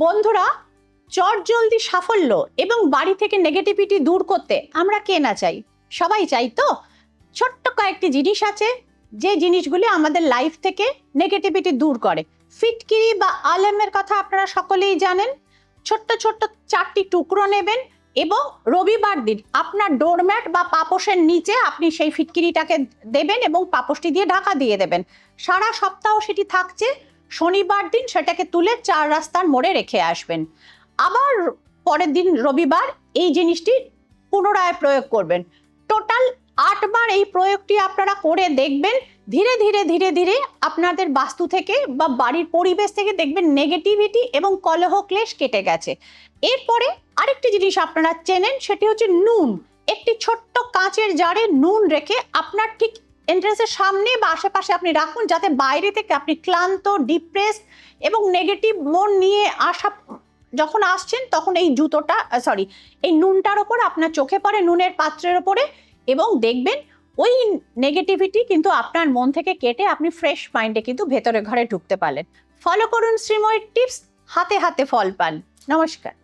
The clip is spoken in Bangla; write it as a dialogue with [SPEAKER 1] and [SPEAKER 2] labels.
[SPEAKER 1] বন্ধুরা, চটজলদি সাফল্য এবং বাড়ি থেকে নেগেটিভিটি দূর করতে আমরা কে না চাই? সবাই চাই তো। ছোট্ট কয়েকটি জিনিস আছে যে জিনিসগুলি আমাদের লাইফ থেকে নেগেটিভিটি দূর করে। ফিটকিরি বা আলেমের কথা আপনারা সকলেই জানেন। ছোট্ট ছোট্ট 4টি টুকরো নেবেন এবং রবিবার দিন আপনার ডোরম্যাট বা পাপোশের নিচে আপনি সেই ফিটকিরিটাকে দেবেন এবং পাপোশটি দিয়ে ঢাকা দিয়ে দেবেন। সারা সপ্তাহ সেটি থাকছে। শনিবার দিন সেটাকে তুলে 4 রাস্তার মোড়ে রেখে আসবেন। আবার পরের দিন রবিবার এই জিনিসটি পুনরায় প্রয়োগ করবেন। টোটাল 8 বার এই প্রয়োগটি আপনারা করে দেখবেন। ধীরে ধীরে ধীরে ধীরে আপনাদের বাস্তু থেকে বা বাড়ির পরিবেশ থেকে দেখবেন নেগেটিভিটি এবং কলহ ক্লেশ কেটে গেছে। এরপরে আরেকটি জিনিস আপনারা চেনেন, সেটি হচ্ছে নুন। একটি ছোট্ট কাঁচের জারে নুন রেখে আপনার ঠিক এন্ট্রান্সের সামনে বা আশেপাশে আপনি রাখুন, যাতে বাইরে থেকে আপনি ক্লান্ত, ডিপ্রেস এবং নেগেটিভ মন নিয়ে যখন আসছেন তখন এই নুনটার ওপর আপনার চোখে পড়ে, নুনের পাত্রের ওপরে, এবং দেখবেন ওই নেগেটিভিটি কিন্তু আপনার মন থেকে কেটে আপনি ফ্রেশ মাইন্ডে কিন্তু ভেতরে ঘরে ঢুকতে পারলেন। ফলো করুন শ্রীময়ীর টিপস, হাতে হাতে ফল পান। নমস্কার।